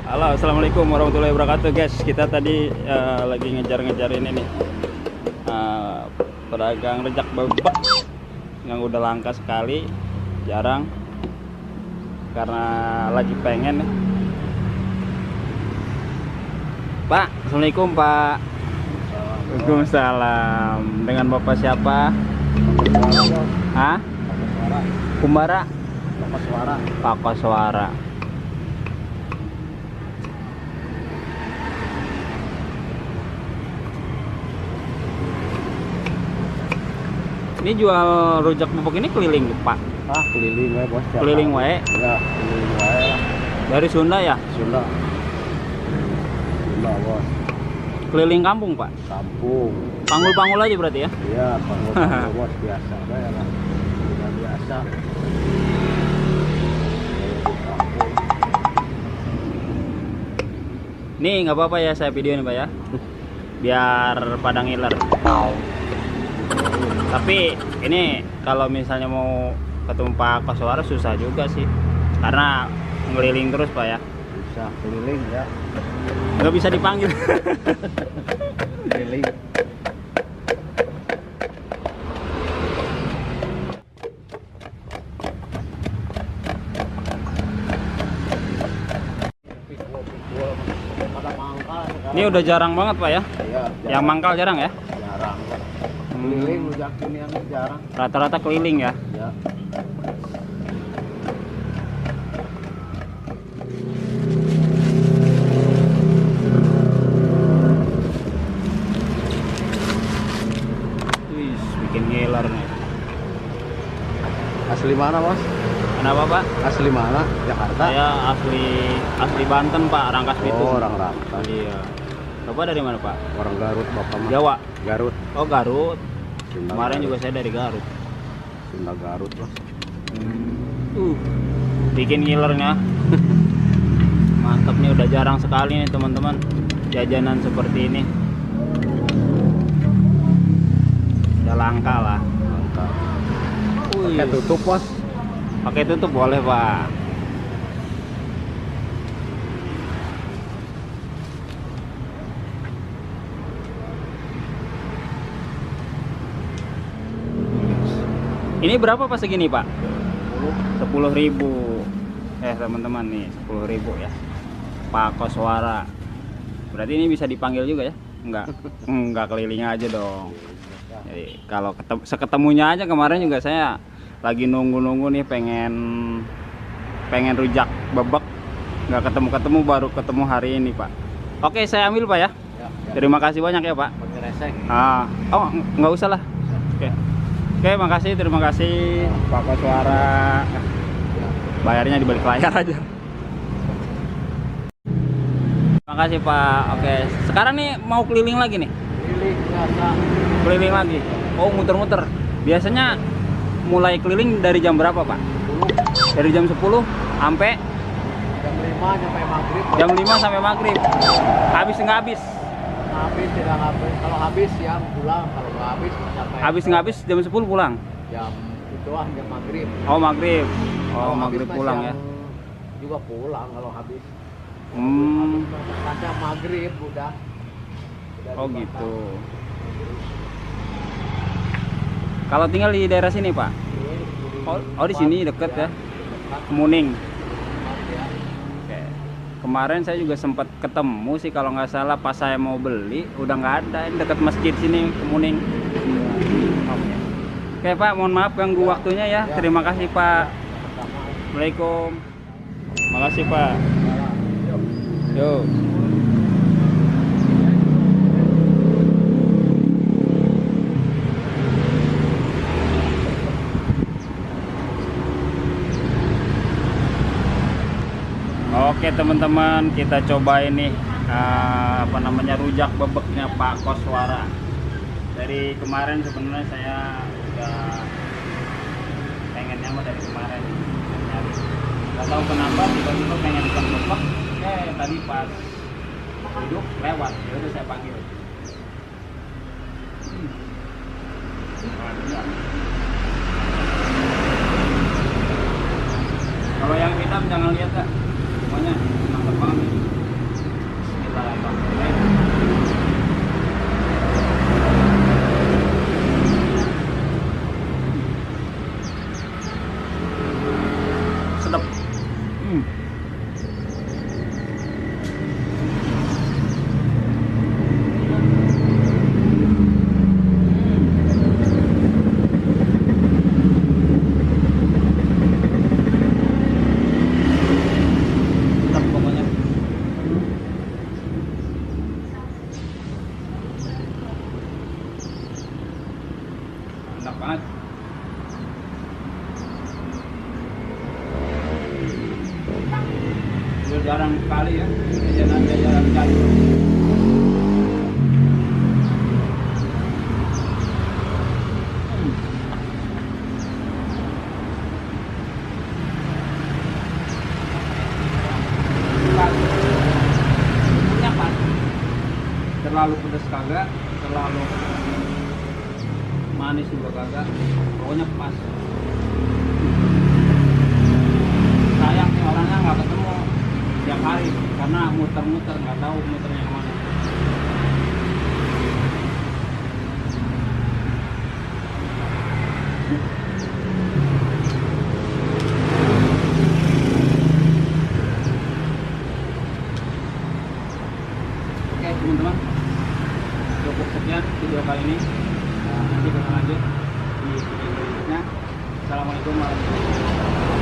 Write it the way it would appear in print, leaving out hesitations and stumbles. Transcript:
Halo, assalamualaikum warahmatullahi wabarakatuh, guys. Kita tadi lagi ngejar-ngejar ini nih, pedagang rejak bebek yang udah langka sekali, jarang, karena lagi pengen nih. Pak, assalamualaikum Pak. Waalaikumsalam. Dengan Bapak siapa? Hah? Kumbara? Pak Koswara. Ini jual rujak bebek ini keliling, Pak? Ah, keliling wae, Bos. Keliling wae? Ya, keliling wae. Dari Sunda ya? Sunda. Sunda, Bos. Keliling kampung, Pak? Kampung. Panggul-panggul aja berarti ya? Iya, panggul Bos, biasa bae lah. Udah biasa. Nih, nggak apa-apa ya saya video nih, Pak ya? Biar pada ngiler. Tapi ini kalau misalnya mau ketemu Pak Koswara susah juga sih, karena ngeliling terus Pak ya. Bisa keliling ya. Nggak bisa dipanggil. Keliling. Ini udah jarang banget Pak ya? Iya, Yang mangkal jarang ya? jarang. Keliling rujak ini yang jarang. Rata-rata keliling ya? Ya. Wih, bikin ngiler nih. Asli mana, Bos? Kenapa Pak? Asli mana? Jakarta. Saya asli Banten Pak, Rangkas Bitung. Oh, orang Rangkas. Iya. Bapak dari mana Pak? Orang Garut, Bapak mah. Jawa. Garut. Oh Garut. Sunda, Kemarin Garut. juga saya dari Garut. Sunda Garut, Bos. Bikin ngilernya. Mantap nih, udah jarang sekali nih teman-teman jajanan seperti ini. Udah langka lah. Mantap. Wih, Pakai tutup, Bos. pakai tutup boleh Pak. Ini berapa Pak segini Pak? 10.000. Teman-teman nih 10.000 ya. Pak Koswara. Berarti ini bisa dipanggil juga ya? Enggak keliling aja dong. Jadi kalau seketemunya aja, kemarin juga saya lagi nunggu-nunggu nih pengen rujak bebek, nggak ketemu baru ketemu hari ini Pak. Oke, saya ambil Pak ya. Terima kasih banyak ya Pak. Pakai resek. Oh nggak usah lah. Oke, makasih, terima kasih Pak Koswara. Bayarnya di balik layar aja. Terima kasih Pak. Oke, sekarang nih mau keliling lagi nih. Keliling biasa. Keliling lagi. Oh, muter-muter. Biasanya mulai keliling dari jam berapa Pak? Dari jam 10 sampai Jam 5 sampai maghrib. jam 5 sampai maghrib. Habis nggak habis? Habis tidak habis. Kalau habis siang pulang. Kalau nggak habis sampai. Habis nggak habis jam 10 pulang? Jam ituan jam maghrib. Oh maghrib. Oh Kalau maghrib habis mah pulang ya. siang juga pulang kalau habis. Kadang maghrib udah Oh dibakar. gitu. Kalau tinggal di daerah sini Pak? Oh di sini deket ya? Kemuning. Oke. Kemarin saya juga sempat ketemu sih kalau nggak salah, pas saya mau beli udah nggak ada. Ini dekat masjid sini, Kemuning. Oke Pak, mohon maaf ganggu waktunya ya. Terima kasih Pak. Assalamualaikum. Makasih Pak. Yuk. Oke teman-teman, kita coba ini rujak bebeknya Pak Koswara. Dari kemarin sebenarnya saya udah pengennya mah dari kemarin nyari. Gak tahu kenapa tiba-tiba pengen rujak bebek. Tadi pas duduk lewat, jadi saya panggil. Kalau yang hitam jangan lihat kak, semuanya mantap banget. mantap pokoknya. Enak banget. Udah jarang sekali ya jajanan cari. Bumbunya pas, terlalu pedas kagak, terlalu manis juga kagak, pokoknya pas. Sayang nih orangnya nggak ketemu tiap hari karena muter-muter, nggak tahu muternya kemana. Oke teman-teman, cukup sekian video kali ini. Nanti kita lanjut di video berikutnya. Assalamualaikum warahmatullahi wabarakatuh.